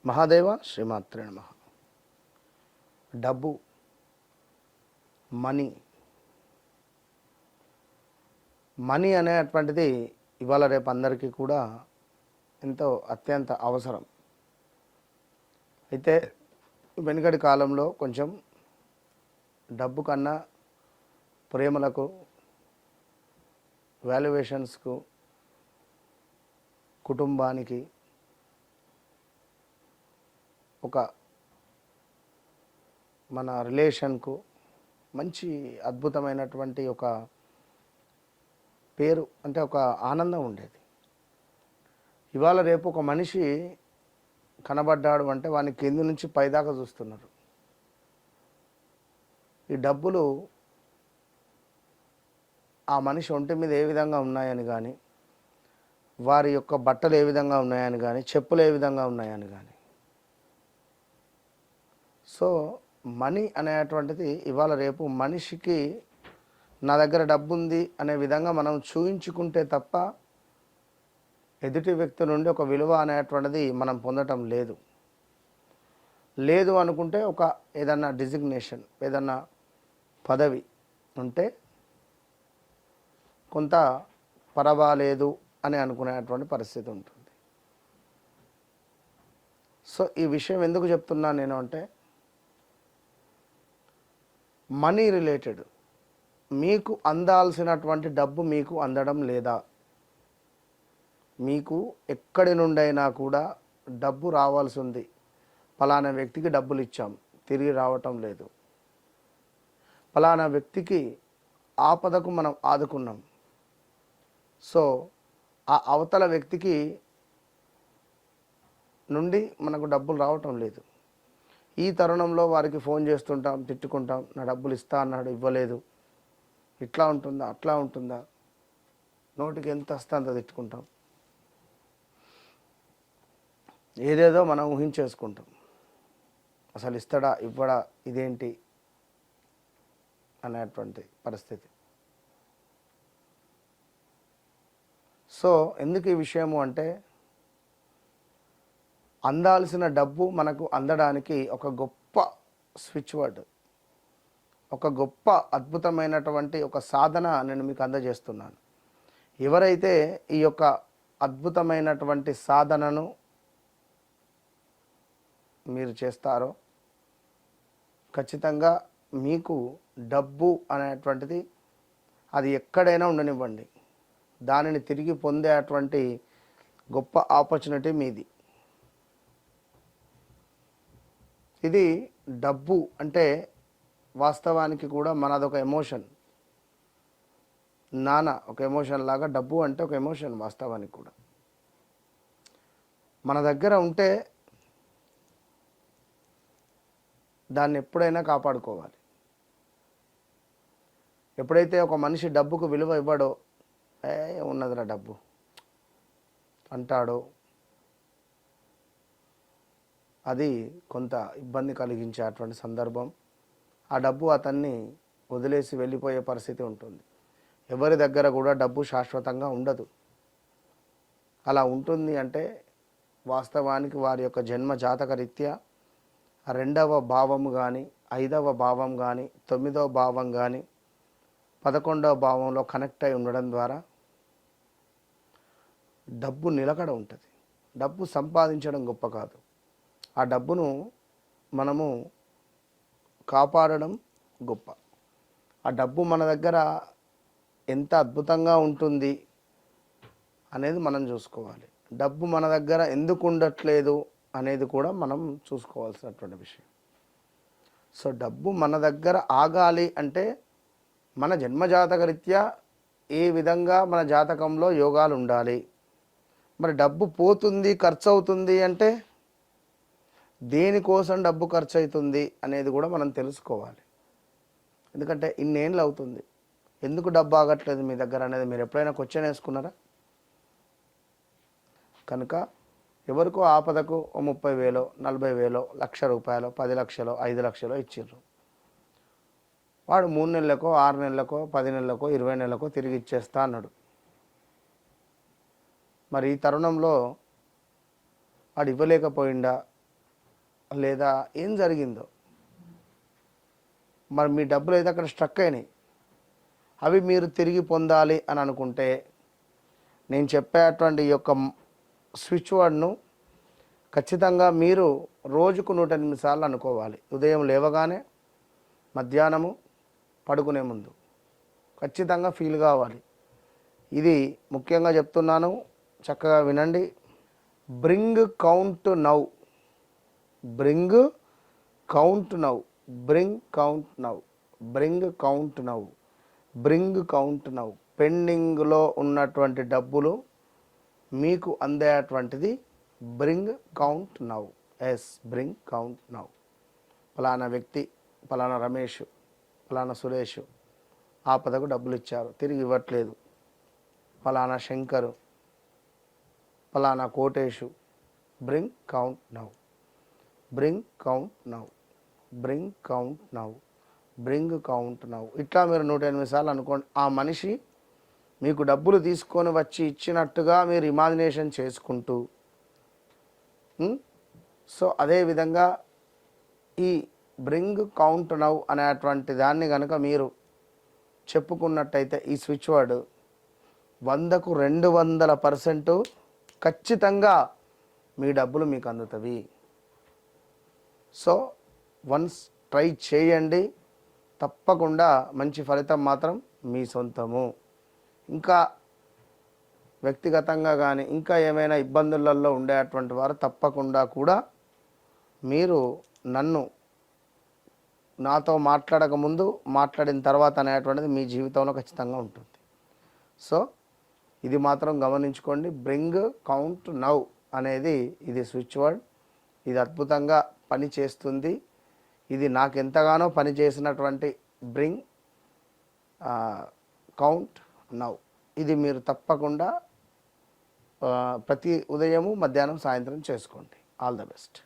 మహాదేవ శ్రీమాత్రే నమః. డబ్బు, మనీ మనీ అనేటువంటిది ఇవాళ రేపు అందరికీ కూడా ఎంతో అత్యంత అవసరం. అయితే వెనుకటి కాలంలో కొంచెం డబ్బు కన్నా ప్రేమలకు, వాల్యుయేషన్స్కు, కుటుంబానికి ఒక మన రిలేషన్కు మంచి అద్భుతమైనటువంటి ఒక పేరు, అంటే ఒక ఆనందం ఉండేది. ఇవాళ రేపు ఒక మనిషి కనబడ్డాడు అంటే వాని కింది నుంచి పైదాకా చూస్తున్నారు. ఈ డబ్బులు ఆ మనిషి ఒంటి మీద ఏ విధంగా ఉన్నాయని కానీ, వారి యొక్క బట్టలు ఏ విధంగా ఉన్నాయని కానీ, చెప్పులు ఏ విధంగా ఉన్నాయని కానీ. సో మనీ అనేటువంటిది ఇవాళ రేపు మనిషికి నా దగ్గర డబ్బు ఉంది అనే విధంగా మనం చూయించుకుంటే తప్ప ఎదుటి వ్యక్తి నుండి ఒక విలువ అనేటువంటిది మనం పొందటం లేదు అనుకుంటే ఒక ఏదన్నా డిజిగ్నేషన్, ఏదన్నా పదవి ఉంటే కొంత పర్వాలేదు అని అనుకునేటువంటి పరిస్థితి ఉంటుంది. సో ఈ విషయం ఎందుకు చెప్తున్నాను నేను అంటే, మనీ రిలేటెడ్ మీకు అందాల్సినటువంటి డబ్బు మీకు అందడం లేదా, మీకు ఎక్కడి నుండైనా కూడా డబ్బు రావాల్సి ఉంది, ఫలానా వ్యక్తికి డబ్బులు ఇచ్చాం తిరిగి రావటం లేదు, ఫలానా వ్యక్తికి ఆపదకు మనం ఆదుకున్నాం, సో ఆ అవతల వ్యక్తికి నుండి మనకు డబ్బులు రావటం లేదు. ఈ తరుణంలో వారికి ఫోన్ చేస్తుంటాం, తిట్టుకుంటాం, నా డబ్బులు ఇస్తా అన్నాడు ఇవ్వలేదు, ఇట్లా ఉంటుందా అట్లా ఉంటుందా, నోటికి ఎంత వస్తే అంత తిట్టుకుంటాం, ఏదేదో మనం ఊహించేసుకుంటాం. అసలు ఇస్తాడా ఇవ్వడా, ఇదేంటి అనేటువంటి పరిస్థితి. సో ఎందుకు ఈ విషయము అంటే, అందాల్సిన డబ్బు మనకు అందడానికి ఒక గొప్ప స్విచ్ వర్డ్, ఒక గొప్ప అద్భుతమైనటువంటి ఒక సాధన నేను మీకు అందజేస్తున్నాను. ఎవరైతే ఈ యొక్క అద్భుతమైనటువంటి సాధనను మీరు చేస్తారో ఖచ్చితంగా మీకు డబ్బు అనేటువంటిది అది ఎక్కడైనా ఉండనివ్వండి, దానిని తిరిగి పొందేటువంటి గొప్ప ఆపర్చునిటీ మీది. ఇది డబ్బు అంటే వాస్తవానికి కూడా మనదొక ఎమోషన్, ఒక ఎమోషన్ లాగా డబ్బు అంటే ఒక ఎమోషన్. వాస్తవానికి కూడా మన దగ్గర ఉంటే దాన్ని ఎప్పుడైనా కాపాడుకోవాలి. ఎప్పుడైతే ఒక మనిషి డబ్బుకు విలువ ఇవ్వడో, ఉన్నదిరా డబ్బు అంటాడో, అది కొంత ఇబ్బంది కలిగించేటువంటి సందర్భం. ఆ డబ్బు అతన్ని వదిలేసి వెళ్ళిపోయే పరిస్థితి ఉంటుంది. ఎవరి దగ్గర కూడా డబ్బు శాశ్వతంగా ఉండదు. అలా ఉంటుంది అంటే వాస్తవానికి వారి యొక్క జన్మ జాతక రీత్యా 2వ భావం కానీ, 5వ భావం కానీ, 9వ భావం కానీ, 11వ భావంలో కనెక్ట్ అయి ఉండడం ద్వారా డబ్బు నిలకడ ఉంటుంది. డబ్బు సంపాదించడం గొప్ప కాదు, ఆ డబ్బును మనము కాపాడడం గొప్ప. ఆ డబ్బు మన దగ్గర ఎంత అద్భుతంగా ఉంటుంది అనేది మనం చూసుకోవాలి. డబ్బు మన దగ్గర ఎందుకు ఉండట్లేదు అనేది కూడా మనం చూసుకోవాల్సినటువంటి విషయం. సో డబ్బు మన దగ్గర ఆగాలి అంటే మన జన్మజాతక రీత్యా ఏ విధంగా మన జాతకంలో యోగాలు ఉండాలి. మరి డబ్బు పోతుంది, ఖర్చు అవుతుంది అంటే దేనికోసం డబ్బు ఖర్చు అవుతుంది అనేది కూడా మనం తెలుసుకోవాలి. ఎందుకంటే ఇన్నేళ్ళు అవుతుంది, ఎందుకు డబ్బు ఆగట్లేదు మీ దగ్గర అనేది మీరు ఎప్పుడైనా క్వశ్చన్ వేసుకున్నారా? కనుక ఎవరికో ఆపదకు 30,000, 40,000, ₹1,00,000, 10 లక్షలు, 5 లక్షలు ఇచ్చిర్రు. వాడు 3 నెలలకో, 6 నెలలకో, 10 నెలలకో, 20 నెలలకో తిరిగి ఇచ్చేస్తా అన్నాడు. మరి ఈ తరుణంలో వాడు ఇవ్వలేకపోయిందా, లేదా ఏం జరిగిందో, మరి మీ డబ్బులు అయితే అక్కడ స్ట్రక్ అయినాయి, అవి మీరు తిరిగి పొందాలి అని అనుకుంటే నేను చెప్పేటువంటి ఈ యొక్క స్విచ్ వర్డ్ను ఖచ్చితంగా మీరు రోజుకు 108 సార్లు అనుకోవాలి. ఉదయం లేవగానే, మధ్యాహ్నము, పడుకునే ముందు ఖచ్చితంగా ఫీల్ కావాలి. ఇది ముఖ్యంగా చెప్తున్నాను, చక్కగా వినండి. Bring count now, bring count now, bring count now, bring count now, bring count now. పెండింగ్లో ఉన్నటువంటి డబ్బులు మీకు అందేటువంటిది bring count now. Yes, bring count now. ఫలానా వ్యక్తి, ఫలానా రమేష్, ఫలానా సురేష్ ఆపదకు డబ్బులు ఇచ్చారు, తిరిగి ఇవ్వట్లేదు. ఫలానా శంకరు, ఫలానా Kotesh, bring count now, bring count now, bring count now, bring count now. ఇట్లా మీరు 108 సార్లు అనుకోండి. ఆ మనిషి మీకు డబ్బులు తీసుకొని వచ్చి ఇచ్చినట్టుగా మీరు ఇమాజినేషన్ చేసుకుంటూ, సో అదేవిధంగా ఈ బ్రింగ్ కౌంట్ నౌ అనేటువంటి దాన్ని కనుక మీరు చెప్పుకున్నట్టయితే ఈ స్విచ్ వర్డ్ 100కు 200% ఖచ్చితంగా మీ డబ్బులు మీకు అందుతవి. సో వన్స్ ట్రై చేయండి, తప్పకుండా మంచి ఫలితం మాత్రం మీ సొంతము. ఇంకా వ్యక్తిగతంగా కానీ ఇంకా ఏమైనా ఇబ్బందులలో ఉండేటువంటి వారు తప్పకుండా కూడా మీరు నాతో మాట్లాడక ముందు, మాట్లాడిన తర్వాత అనేటువంటిది మీ జీవితంలో ఖచ్చితంగా ఉంటుంది. సో ఇది మాత్రం గమనించుకోండి. బ్రింగ్ కౌంట్ నౌ అనేది ఇది స్విచ్ వర్డ్. ఇది అద్భుతంగా పని చేస్తుంది. ఇది నాకు ఎంతగానో పని చేసినటువంటి బ్రింగ్ కౌంట్ నౌ. ఇది మీరు తప్పకుండా ప్రతి ఉదయము, మధ్యాహ్నం, సాయంత్రం చేసుకోండి. All the best.